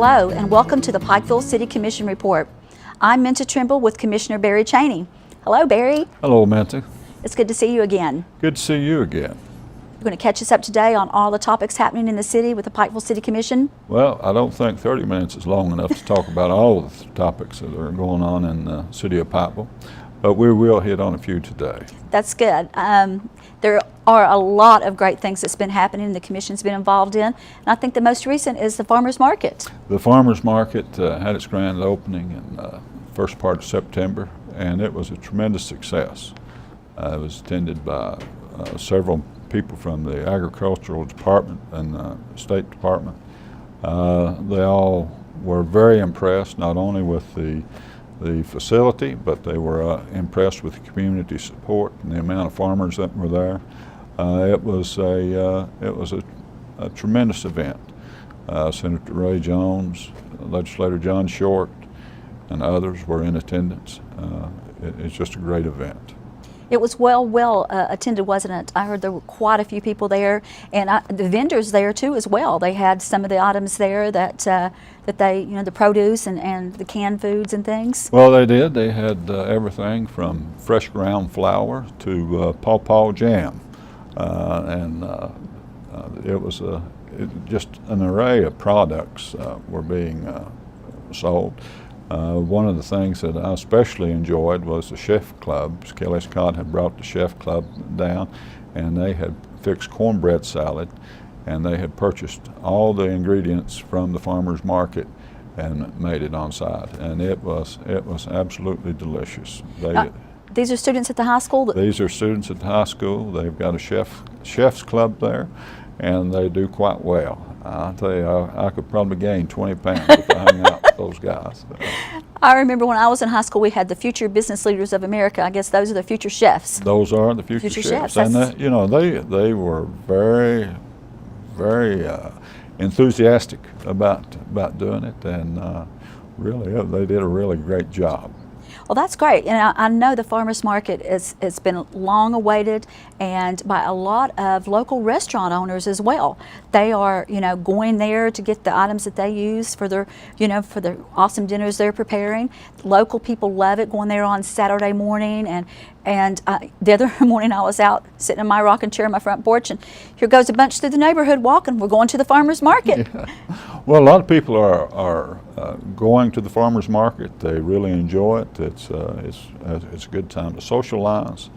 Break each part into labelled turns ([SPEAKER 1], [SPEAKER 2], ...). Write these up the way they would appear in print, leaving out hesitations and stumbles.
[SPEAKER 1] Hello and welcome to the Pikeville City Commission Report. I'm Minta Trimble with Commissioner Barry Cheney. Hello, Barry.
[SPEAKER 2] Hello, Minta.
[SPEAKER 1] It's good to see you again.
[SPEAKER 2] Good to see you again.
[SPEAKER 1] You're going to catch us up today on all the topics happening in the city with the Pikeville City Commission?
[SPEAKER 2] Well, I don't think 30 minutes is long enough to talk about all of the topics that are going on in the city of Pikeville, but we will hit on a few today.
[SPEAKER 1] That's good. There are a lot of great things that's been happening the Commission's been involved in, and I think the most recent is the Farmers Market.
[SPEAKER 2] The Farmers Market had its grand opening in the first part of September, and it was a tremendous success. It was attended by several people from the Agricultural Department and the State Department. They all were very impressed, not only with the facility, but they were impressed with the community support and the amount of farmers that were there. It was a tremendous event. Senator Ray Jones, Legislator John Short, and others were in attendance. It's just a great event.
[SPEAKER 1] It was well attended, wasn't it? I heard there were quite a few people there, and the vendors there too as well. They had some of the items there that they, the produce and the canned foods and things.
[SPEAKER 2] Well, they did. They had everything from fresh ground flour to pawpaw jam, and it was just an array of products were being sold. One of the things that I especially enjoyed was the chef clubs. Kelly Scott had brought the chef club down, and they had fixed cornbread salad, and they had purchased all the ingredients from the farmers market and made it on site, and it was absolutely delicious.
[SPEAKER 1] These are students at the high school?
[SPEAKER 2] These are students at the high school. They've got a chef's club there, and they do quite well. I'll tell you, I could probably gain 20 pounds if I hung out with those guys.
[SPEAKER 1] I remember when I was in high school, we had the Future Business Leaders of America. I guess those are the future chefs.
[SPEAKER 2] Those are the future chefs. And they were very, very enthusiastic about doing it, and really, they did a really great job.
[SPEAKER 1] Well, that's great, and I know the farmers market has been long awaited, and by a lot of local restaurant owners as well. They are, going there to get the items that they use for their, for the awesome dinners they're preparing. Local people love it, going there on Saturday morning, and the other morning I was out sitting in my rocking chair on my front porch, and here goes a bunch through the neighborhood walking. We're going to the farmers market.
[SPEAKER 2] Yeah. Well, a lot of people are going to the farmers market. They really enjoy it. It's a good time to socialize.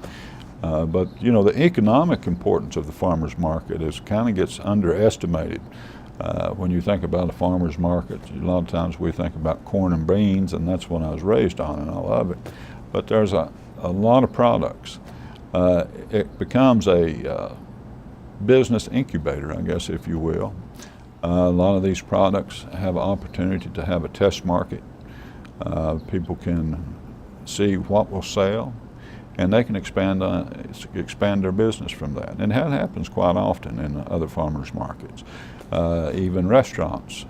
[SPEAKER 2] But the economic importance of the farmers market kind of gets underestimated. When you think about a farmers market, a lot of times we think about corn and beans, and that's what I was raised on, and I love it. But there's a lot of products. It becomes a business incubator, I guess, if you will. A lot of these products have an opportunity to have a test market. People can see what will sell, and they can expand their business from that. And that happens quite often in other farmers markets. Even restaurants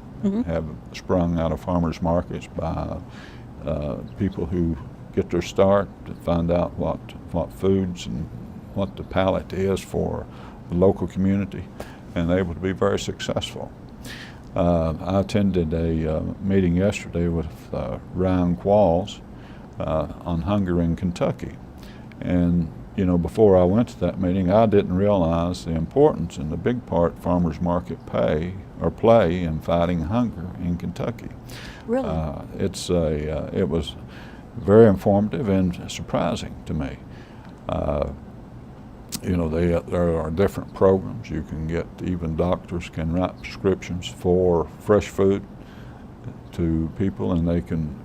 [SPEAKER 2] have sprung out of farmers markets by people who get their start to find out what foods and what the palate is for the local community, and they're able to be very successful. I attended a meeting yesterday with Ryan Qualls on hunger in Kentucky, and before I went to that meeting, I didn't realize the importance and the big part farmers market play in fighting hunger in Kentucky.
[SPEAKER 1] Really?
[SPEAKER 2] It was very informative and surprising to me. There are different programs. You can get, even doctors can write prescriptions for fresh food to people, and they can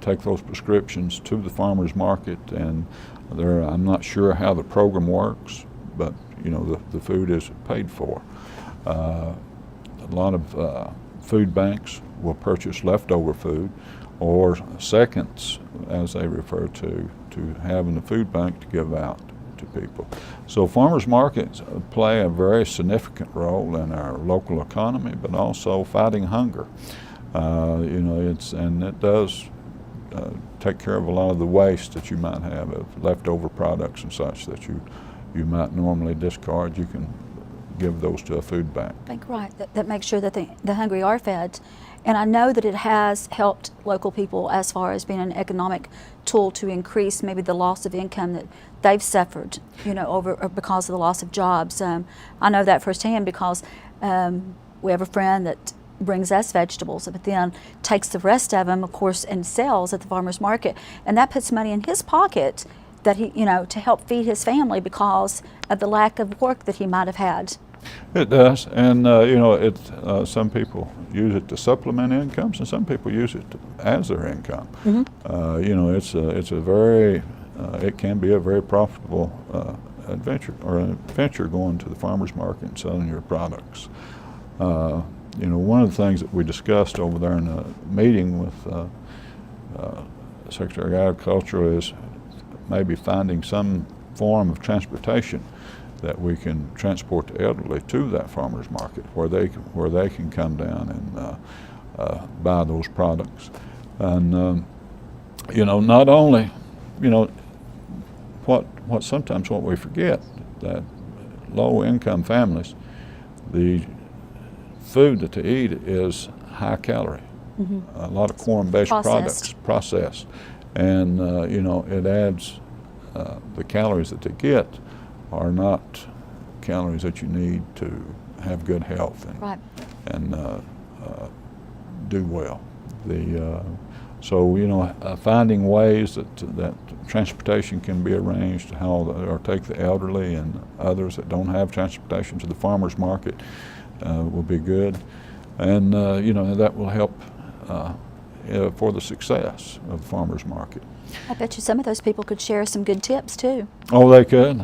[SPEAKER 2] take those prescriptions to the farmers market, and I'm not sure how the program works, but the food is paid for. A lot of food banks will purchase leftover food, or seconds, as they refer to having the food bank to give out to people. So farmers markets play a very significant role in our local economy, but also fighting hunger. It does take care of a lot of the waste that you might have of leftover products and such that you might normally discard. You can give those to a food bank.
[SPEAKER 1] Right, that makes sure that the hungry are fed. And I know that it has helped local people as far as being an economic tool to increase maybe the loss of income that they've suffered, over or because of the loss of jobs. I know that firsthand because we have a friend that brings us vegetables, but then takes the rest of them, of course, and sells at the farmer's market, and that puts money in his pocket that he, to help feed his family because of the lack of work that he might have had.
[SPEAKER 2] It does, and some people use it to supplement incomes, and some people use it as their income. It can be a very profitable adventure going to the farmer's market and selling your products. One of the things that we discussed over there in a meeting with Secretary of Agriculture is maybe finding some form of transportation that we can transport the elderly to that farmer's market where they can come down and buy those products. And not only, what we forget, that low income families, the food that they eat is high calorie. A lot of corn-based products, processed, and it adds the calories that they get are not calories that you need to have good health and do well. Finding ways that transportation can be arranged, or take the elderly and others that don't have transportation to the farmers market will be good, and that will help for the success of the farmers market.
[SPEAKER 1] I bet you some of those people could share some good tips too.
[SPEAKER 2] Oh, they could.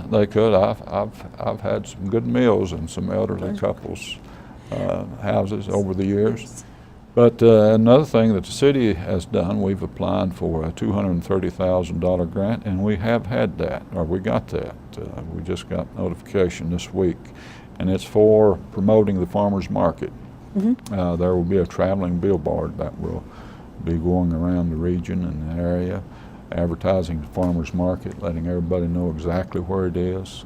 [SPEAKER 2] I've had some good meals in some elderly couples' houses over the years. But another thing that the city has done, we've applied for a $230,000 grant, and we have had that, or we got that. We just got notification this week, and it's for promoting the farmers market. There will be a traveling billboard that will be going around the region and the area, advertising the farmers market, letting everybody know exactly where it is,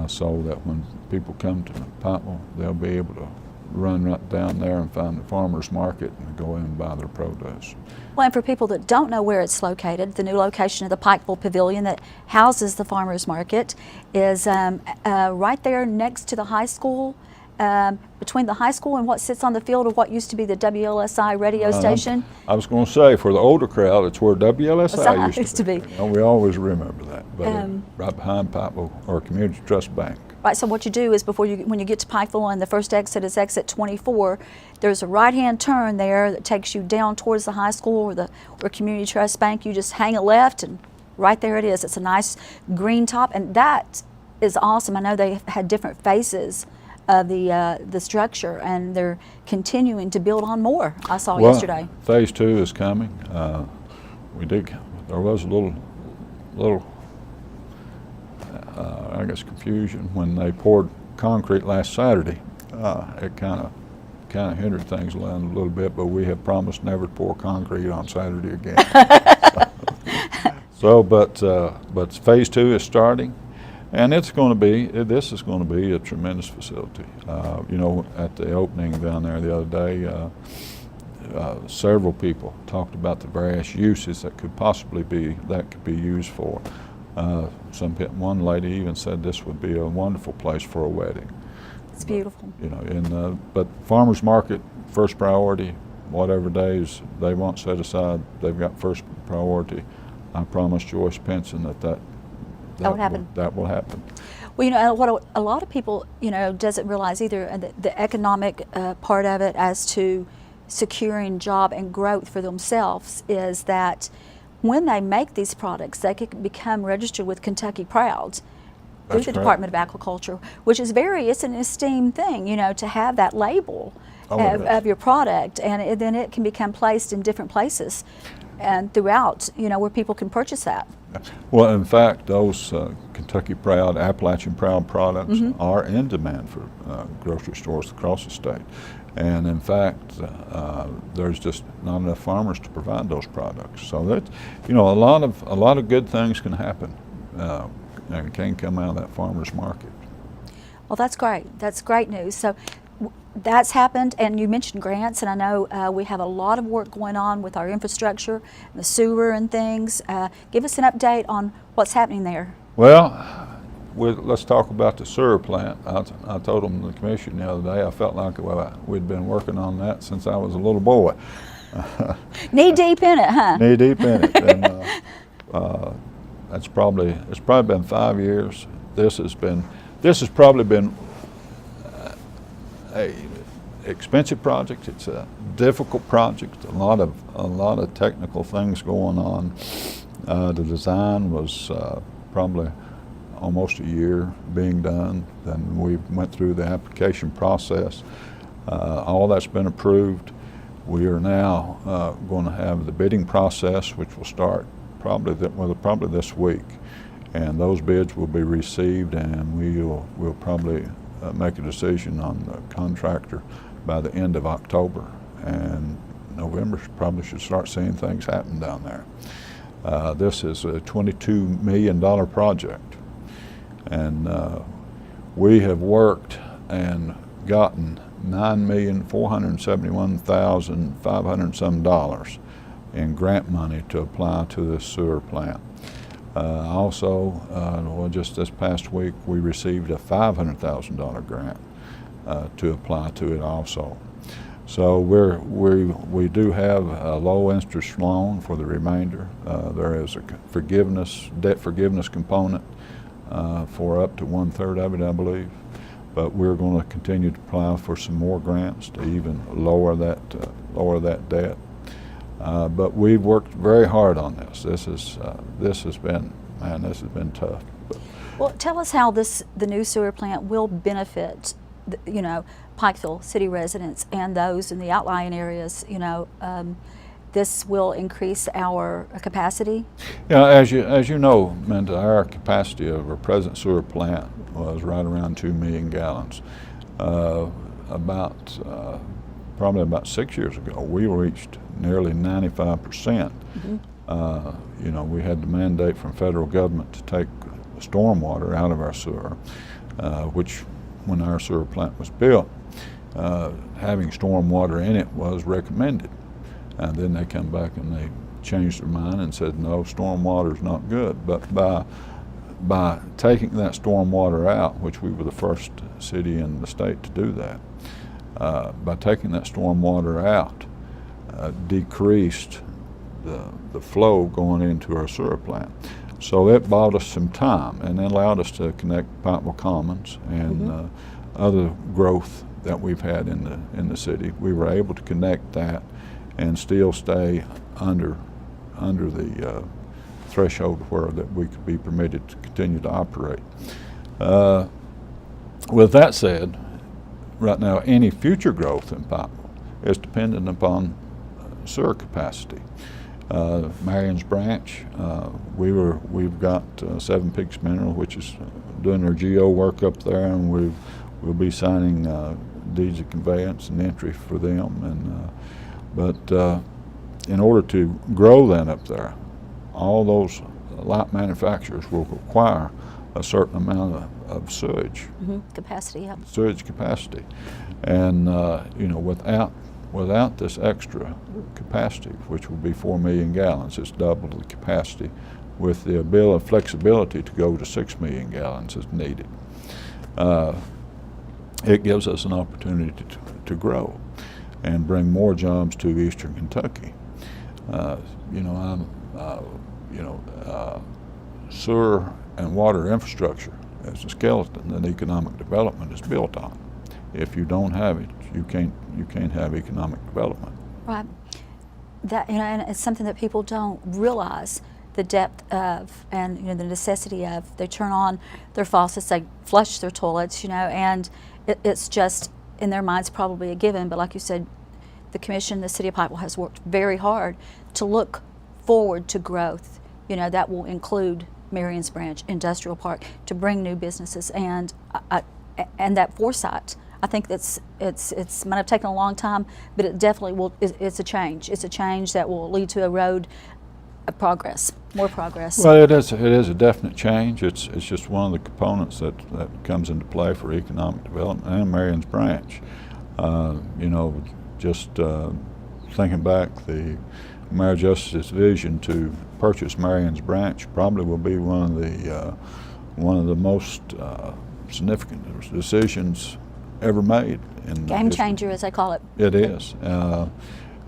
[SPEAKER 2] so that when people come to Pikeville, they'll be able to run right down there and find the farmers market and go in and buy their produce.
[SPEAKER 1] Well, and for people that don't know where it's located, the new location of the Pikeville Pavilion that houses the farmers market is right there next to the high school, between the high school and what sits on the field of what used to be the WLSI radio station. I was
[SPEAKER 2] going to say, for the older crowd, it's where WLSI used to be. We always remember that, but right behind Pikeville, or Community Trust Bank.
[SPEAKER 1] Right, so what you do is when you get to Pikeville and the first exit is exit 24, there's a right-hand turn there that takes you down towards the high school or Community Trust Bank. You just hang a left and right there it is. It's a nice green top, and that is awesome. I know they had different phases of the structure, and they're continuing to build on more. I saw yesterday.
[SPEAKER 2] Phase 2 is coming. There was a little I guess confusion when they poured concrete last Saturday. It kind of hindered things a little bit, but we have promised never to pour concrete on Saturday again. But phase 2 is starting, and this is going to be a tremendous facility. At the opening down there the other day, several people talked about the various uses that could be used for. One lady even said this would be a wonderful place for a wedding.
[SPEAKER 1] It's beautiful.
[SPEAKER 2] But farmers market, first priority. Whatever days they want set aside, they've got first priority. I promised Joyce Pinson that
[SPEAKER 1] would happen.
[SPEAKER 2] That will happen.
[SPEAKER 1] Well, what a lot of people doesn't realize either, the economic part of it as to securing job and growth for themselves, is that when they make these products, they can become registered with Kentucky Proud through the Department of Agriculture, which is it's an esteemed thing, to have that label of your product, and then it can become placed in different places and throughout, where people can purchase that.
[SPEAKER 2] Well, in fact, those Kentucky Proud, Appalachian Proud products are in demand for grocery stores across the state. And in fact, there's just not enough farmers to provide those products. So that, a lot of good things can happen and can come out of that farmers market.
[SPEAKER 1] Well, that's great. That's great news. So that's happened, and you mentioned grants, and I know we have a lot of work going on with our infrastructure, the sewer and things. Give us an update on what's happening there.
[SPEAKER 2] Well, let's talk about the sewer plant. I told them, the commission, the other day, I felt like we'd been working on that since I was a little boy.
[SPEAKER 1] Knee deep in it, huh?
[SPEAKER 2] Knee deep in it. And it's probably been 5 years. This has probably been a expensive project. It's a difficult project. A lot of technical things going on. The design was probably almost a year being done. Then we went through the application process. All that's been approved. We are now going to have the bidding process, which will start probably this week, and those bids will be received, and we'll probably make a decision on the contractor by the end of October, and November probably should start seeing things happen down there. This is a $22 million project, and we have worked and gotten $9,471,500 some dollars in grant money to apply to this sewer plant. Also, just this past week, we received a $500,000 grant to apply to it also. So we do have a low interest loan for the remainder. There is a debt forgiveness component for up to 1/3 of it, I believe. But we're going to continue to apply for some more grants to even lower that debt. But we've worked very hard on this. This has been tough.
[SPEAKER 1] Well, tell us how the new sewer plant will benefit, Pikeville city residents and those in the outlying areas. This will increase our capacity.
[SPEAKER 2] Yeah, as you know, Minta, our capacity of our present sewer plant was right around 2 million gallons. Probably about 6 years ago, we reached nearly 95%. Mm-hmm. We had the mandate from federal government to take stormwater out of our sewer, which when our sewer plant was built, having stormwater in it was recommended. And then they come back and they changed their mind and said, no, stormwater is not good. But by taking that stormwater out, which we were the first city in the state to do that, by taking that stormwater out, decreased the flow going into our sewer plant. So it bought us some time, and it allowed us to connect Pikeville Commons and mm-hmm. Other growth that we've had in the city. We were able to connect that and still stay under the threshold where that we could be permitted to continue to operate. With that said, right now any future growth in Pikeville is dependent upon sewer capacity. Marion's Branch, we've got Seven Peaks Mineral, which is doing their geo work up there, and we'll be signing deeds of conveyance and entry for them. But in order to grow that up there, all those light manufacturers will require a certain amount of sewage
[SPEAKER 1] capacity. Yeah.
[SPEAKER 2] Sewage capacity, and without this extra capacity, which will be 4 million gallons, it's double the capacity, with the ability of flexibility to go to 6 million gallons as needed. It gives us an opportunity to grow and bring more jobs to Eastern Kentucky. Sewer and water infrastructure is a skeleton that economic development is built on. If you don't have it, you can't have economic development.
[SPEAKER 1] Right. That and it's something that people don't realize the depth of, and the necessity of. They turn on their faucets, they flush their toilets, and it's just in their minds probably a given. But like you said, the commission, the city of Pikeville, has worked very hard to look forward to growth. That will include Marion's Branch Industrial Park, to bring new businesses, and that foresight. I think it might have taken a long time, but it definitely will. It's a change. It's a change that will lead to a road of progress, more progress.
[SPEAKER 2] Well, it is a definite change. It's just one of the components that comes into play for economic development and Marion's Branch. You know, just thinking back, the Mayor Justice's vision to purchase Marion's Branch probably will be one of the most significant decisions ever made.
[SPEAKER 1] Game changer, as they call it.
[SPEAKER 2] It is.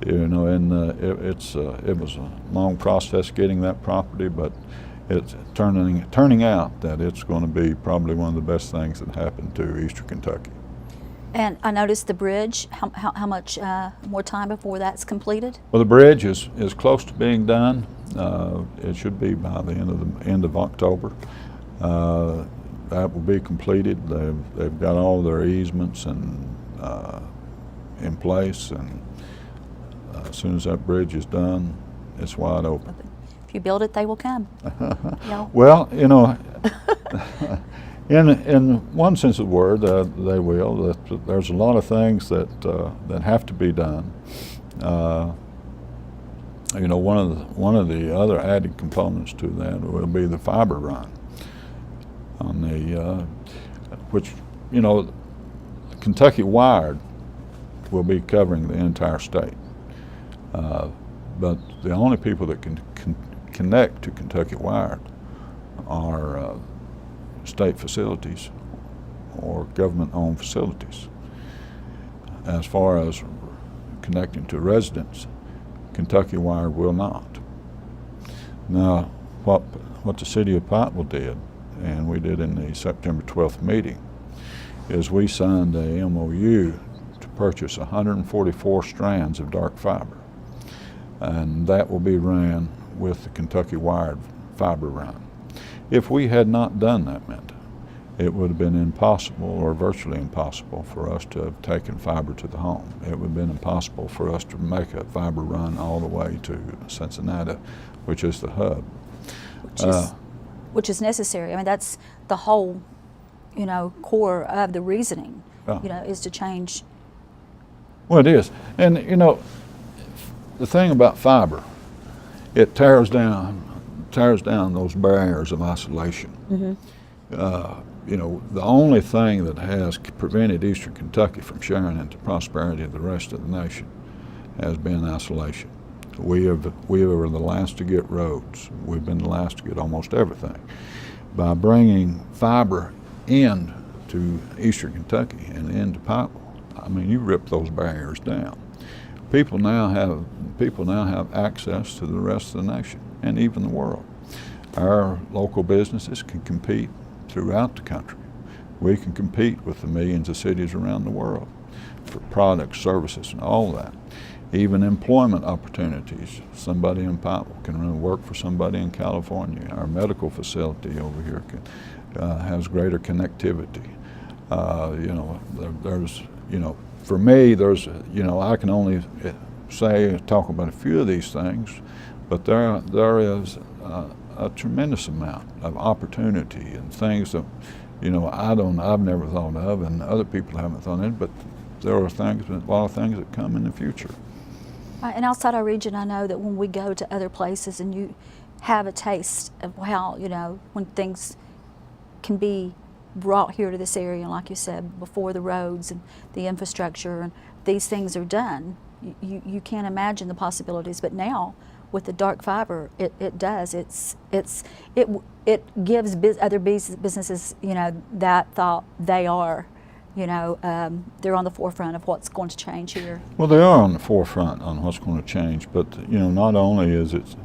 [SPEAKER 2] You know, and it was a long process getting that property, but it's turning out that it's going to be probably one of the best things that happened to Eastern Kentucky.
[SPEAKER 1] And I noticed the bridge. How much more time before that's completed?
[SPEAKER 2] Well, the bridge is close to being done. It should be by the end of October. That will be completed. They've got all their easements and in place, and as soon as that bridge is done, it's wide open.
[SPEAKER 1] If you build it, they will come.
[SPEAKER 2] Well, you know, in one sense of the word, they will. There's a lot of things that have to be done. You know, one of the other added components to that will be the fiber run on the which, you know, Kentucky Wired will be covering the entire state. But the only people that can connect to Kentucky Wired are state facilities or government-owned facilities. As far as connecting to residents, Kentucky Wired will not. Now, what the city of Pikeville did, and we did in the September 12th meeting, is we signed a MOU to purchase 144 strands of dark fiber, and that will be ran with the Kentucky Wired fiber run. If we had not done that, it would have been impossible, or virtually impossible, for us to have taken fiber to the home. It would have been impossible for us to make a fiber run all the way to Cincinnati, which is the hub.
[SPEAKER 1] Which is necessary. I mean, that's the whole, you know, core of the reasoning, you know, is to change.
[SPEAKER 2] Well, it is. And, you know, the thing about fiber, it tears down those barriers of isolation. Mm-hmm. You know, the only thing that has prevented Eastern Kentucky from sharing into prosperity of the rest of the nation has been isolation. We were the last to get roads. We've been the last to get almost everything. By bringing fiber in to Eastern Kentucky and into Pikeville, I mean, you rip those barriers down. People now have access to the rest of the nation and even the world. Our local businesses can compete throughout the country. We can compete with the millions of cities around the world for products, services, and all that. Even employment opportunities. Somebody in Pikeville can really work for somebody in California. Our medical facility over here has greater connectivity. You know, there's, you know, for me, there's, you know, I can only talk about a few of these things, but there is a tremendous amount of opportunity and things that, you know, I've never thought of, and other people haven't thought of, but there are a lot of things that come in the future.
[SPEAKER 1] And outside our region, I know that when we go to other places and you have a taste of how, you know, when things can be brought here to this area, and like you said, before the roads and the infrastructure and these things are done, you can't imagine the possibilities. But now, with the dark fiber, it does. It gives other businesses, you know, that thought they are, you know, they're on the forefront of what's going to change here.
[SPEAKER 2] Well, they are on the forefront on what's going to change, but, you know, not only is it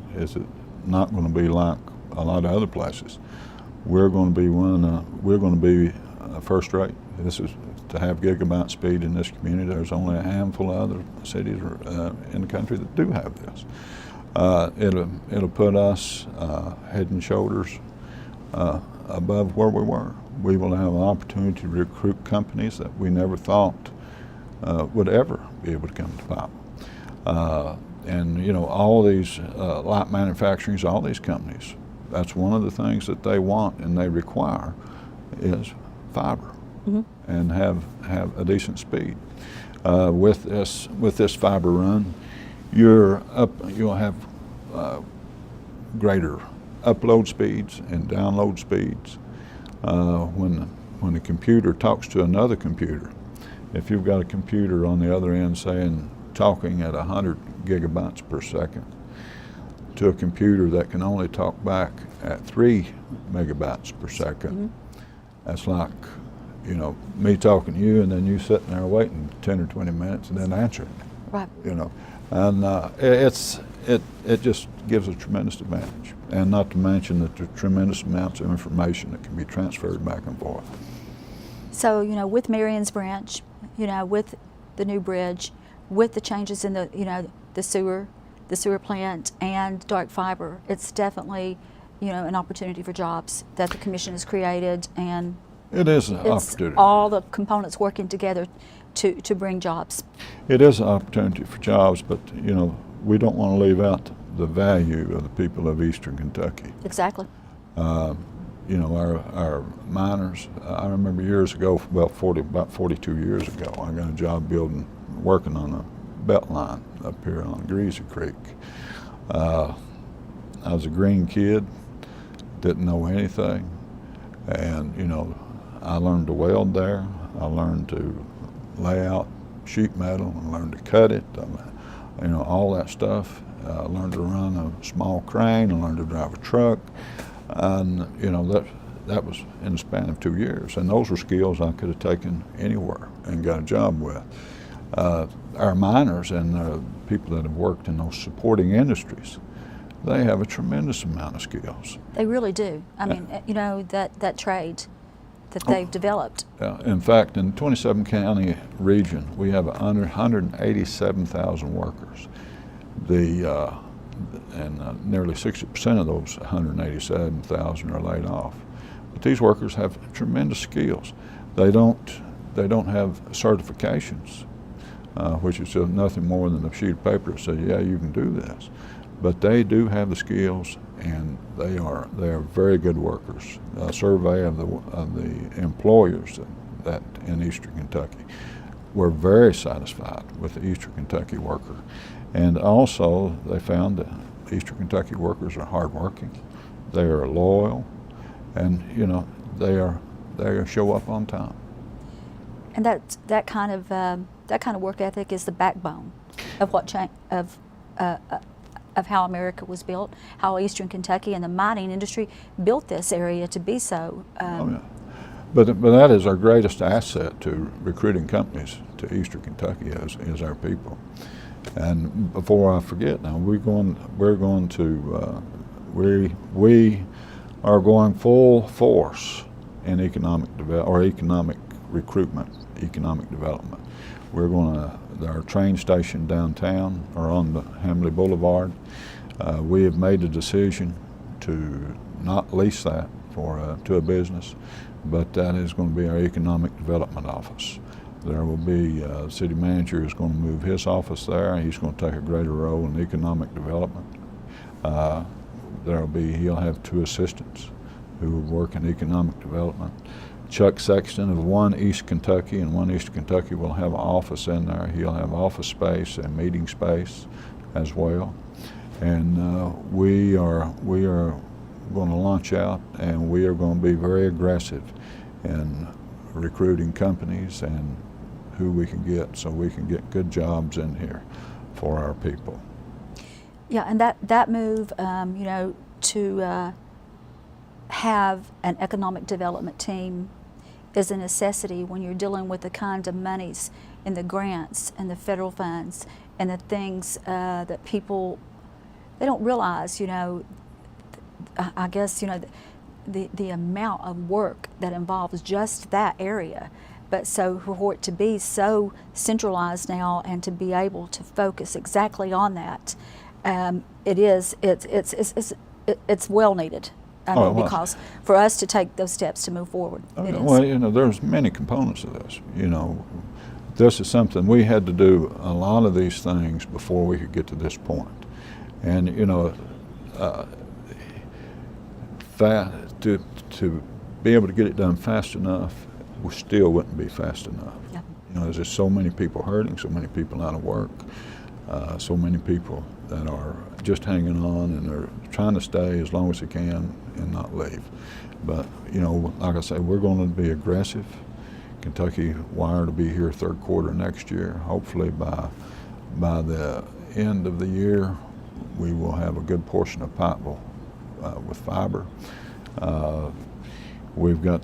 [SPEAKER 2] not going to be like a lot of other places, we're going to be first rate. This is to have gigabyte speed in this community. There's only a handful of other cities in the country that do have this. It'll put us head and shoulders above where we were. We will have an opportunity to recruit companies that we never thought would ever be able to come to Pikeville. And, you know, all these light manufacturers, all these companies, that's one of the things that they want and they require is fiber. Mm-hmm. And have a decent speed. With this fiber run, you'll have greater upload speeds and download speeds. When the computer talks to another computer, if you've got a computer on the other end saying, talking at 100 gigabytes per second, to a computer that can only talk back at 3 megabytes per second, that's like, you know, me talking to you and then you sitting there waiting 10 or 20 minutes and then answering.
[SPEAKER 1] Right.
[SPEAKER 2] You know, and it just gives a tremendous advantage, and not to mention that the tremendous amounts of information that can be transferred back and forth.
[SPEAKER 1] So, you know, with Marion's Branch, you know, with the new bridge, with the changes in the, you know, the sewer plant and dark fiber, it's definitely, you know, an opportunity for jobs that the commission has created, and
[SPEAKER 2] it is an
[SPEAKER 1] it's
[SPEAKER 2] opportunity.
[SPEAKER 1] all the components working together to bring jobs.
[SPEAKER 2] It is an opportunity for jobs, but, you know, we don't want to leave out the value of the people of Eastern Kentucky.
[SPEAKER 1] Exactly.
[SPEAKER 2] You know, our miners, I remember years ago, well, about 42 years ago, I got a job working on a belt line up here on Greasy Creek. I was a green kid, didn't know anything, and, you know, I learned to weld there. I learned to lay out sheet metal and learned to cut it, you know, all that stuff. I learned to run a small crane, I learned to drive a truck, and, you know, that was in the span of 2 years, and those were skills I could have taken anywhere and got a job with. Our miners and the people that have worked in those supporting industries, they have a tremendous amount of skills.
[SPEAKER 1] They really do. I mean, you know, that trade that they've developed.
[SPEAKER 2] In fact, in the 27 county region, we have 187,000 workers. And nearly 60% of those 187,000 are laid off. But these workers have tremendous skills. They don't have certifications, which is just nothing more than a sheet of paper that says, yeah, you can do this. But they do have the skills, and they are very good workers. A survey of the employers that in Eastern Kentucky were very satisfied with the Eastern Kentucky worker. And also they found that Eastern Kentucky workers are hardworking, they are loyal, and, you know, they show up on time.
[SPEAKER 1] And that kind of work ethic is the backbone of of how America was built, how Eastern Kentucky and the mining industry built this area to be so.
[SPEAKER 2] Oh, yeah. But that is our greatest asset to recruiting companies to Eastern Kentucky is our people. And before I forget, now we are going full force in economic recruitment, economic development. We're going to our train station downtown or on the Hamley Boulevard. We have made a decision to not lease that to a business, but that is going to be our economic development office. There will be, the city manager is going to move his office there. He's going to take a greater role in economic development. He'll have 2 assistants who will work in economic development. Chuck Sexton of One East Kentucky, and One East Kentucky will have an office in there. He'll have office space and meeting space as well. And we are going to launch out, and we are going to be very aggressive in recruiting companies and who we can get, so we can get good jobs in here for our people.
[SPEAKER 1] Yeah, and that move, you know, to have an economic development team is a necessity when you're dealing with the kind of monies and the grants and the federal funds and the things that people, they don't realize, you know, I guess, you know, the amount of work that involves just that area. But so for it to be so centralized now and to be able to focus exactly on that, it's well needed. I mean, because for us to take those steps to move forward.
[SPEAKER 2] Well, you know, there's many components of this. You know, this is something we had to do a lot of these things before we could get to this point. And, you know, to be able to get it done fast enough, we still wouldn't be fast enough.
[SPEAKER 1] Yeah.
[SPEAKER 2] You know, there's just so many people hurting, so many people out of work, so many people that are just hanging on and they're trying to stay as long as they can and not leave. But, you know, like I say, we're going to be aggressive, Kentucky wire to be here third quarter next year. Hopefully by the end of the year, we will have a good portion of Pikeville with fiber. We've got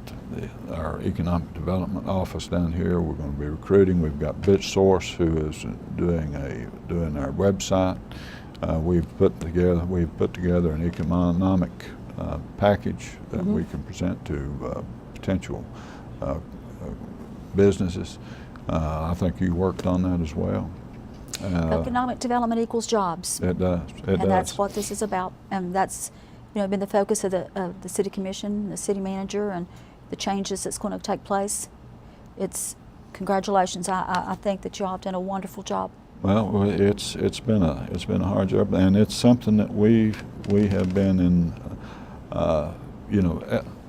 [SPEAKER 2] our economic development office down here. We're going to be recruiting. We've got BitSource, who is doing our website. We've put together an economic package that we can present to potential businesses. I think you worked on that as well.
[SPEAKER 1] Economic development equals jobs.
[SPEAKER 2] It does.
[SPEAKER 1] And that's what this is about. And that's been the focus of the City Commission, the City Manager, and the changes that's going to take place. It's congratulations. I think that you all have done a wonderful job.
[SPEAKER 2] Well, it's been a hard job, and it's something that we have been in.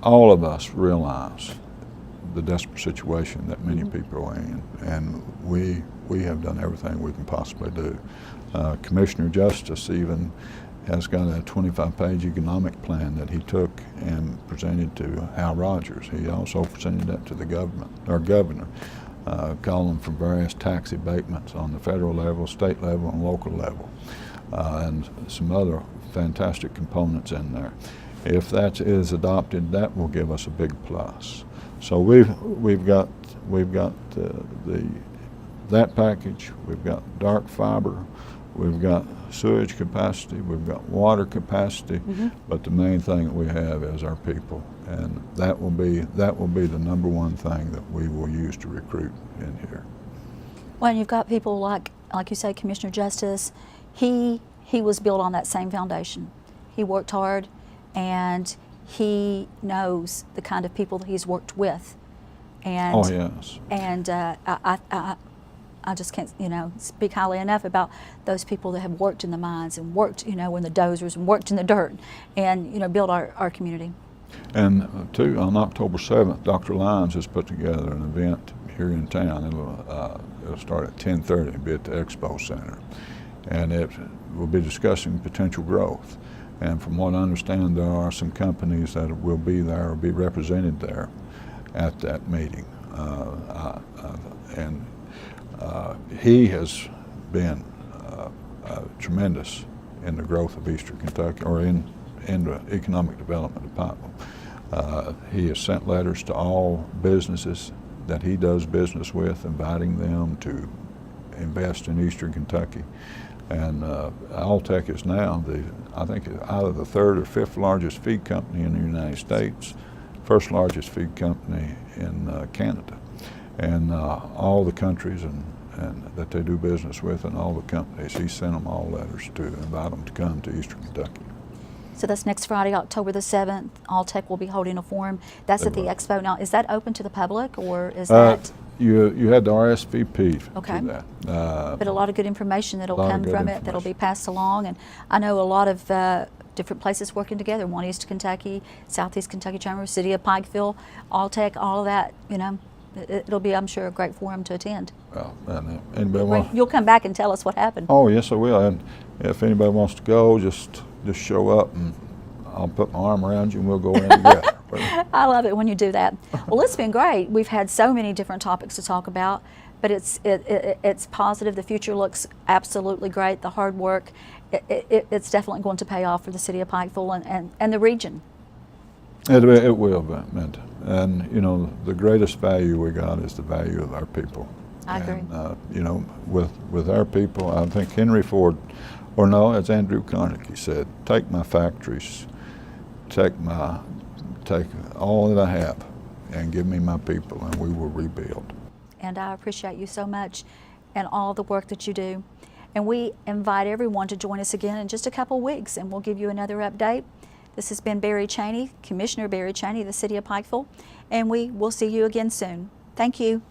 [SPEAKER 2] All of us realize the desperate situation that many people are in, and we have done everything we can possibly do. Commissioner Justice even has got a 25-page economic plan that he took and presented to Hal Rogers. He also presented that to the governor, calling for various tax abatements on the federal level, state level, and local level, and some other fantastic components in there. If that is adopted, that will give us a big plus. So we've got that package. We've got dark fiber. We've got sewage capacity. We've got water capacity. But the main thing that we have is our people, and that will be the number one thing that we will use to recruit in here.
[SPEAKER 1] Well, and you've got people like you say, Commissioner Justice. He was built on that same foundation. He worked hard, and he knows the kind of people that he's worked with. And,
[SPEAKER 2] oh yes.
[SPEAKER 1] And I just can't, speak highly enough about those people that have worked in the mines and worked, in the dozers and worked in the dirt, and built our community.
[SPEAKER 2] And too, on October 7th, Dr. Lyons has put together an event here in town. It'll start at 10:30 and be at the Expo Center, and it will be discussing potential growth. And from what I understand, there are some companies that will be there or be represented there at that meeting. He has been tremendous in the growth of Eastern Kentucky, or in the economic development of Pikeville. He has sent letters to all businesses that he does business with, inviting them to invest in Eastern Kentucky. And Alltech is now I think either the third or fifth largest feed company in the United States, first largest feed company in Canada. And all the countries and that they do business with, and all the companies, he sent them all letters to invite them to come to Eastern Kentucky.
[SPEAKER 1] So that's next Friday, October the 7th. Alltech will be holding a forum. That's at the Expo. Now, is that open to the public, or is that?
[SPEAKER 2] You had to RSVP
[SPEAKER 1] okay.
[SPEAKER 2] to that.
[SPEAKER 1] But a lot of good information that'll come from it, that'll be passed along. And I know a lot of different places working together. One East Kentucky, Southeast Kentucky Chamber, City of Pikeville, Alltech, all of that, It'll be, I'm sure, a great forum to attend.
[SPEAKER 2] Well, and anybody
[SPEAKER 1] you'll come back and tell us what happened.
[SPEAKER 2] Oh, yes, I will. And if anybody wants to go, just show up, and I'll put my arm around you, and we'll go in together.
[SPEAKER 1] I love it when you do that. Well, it's been great. We've had so many different topics to talk about, but it's positive. The future looks absolutely great. The hard work, it's definitely going to pay off for the city of Pikeville and the region.
[SPEAKER 2] It will, and the greatest value we got is the value of our people.
[SPEAKER 1] I agree.
[SPEAKER 2] And with our people, I think Henry Ford, or no, as Andrew Carnegie said, take my factories, take all that I have, and give me my people, and we will rebuild.
[SPEAKER 1] And I appreciate you so much, and all the work that you do. And we invite everyone to join us again in just a couple weeks, and we'll give you another update. This has been Barry Cheney, Commissioner Barry Cheney, the City of Pikeville, and we will see you again soon. Thank you.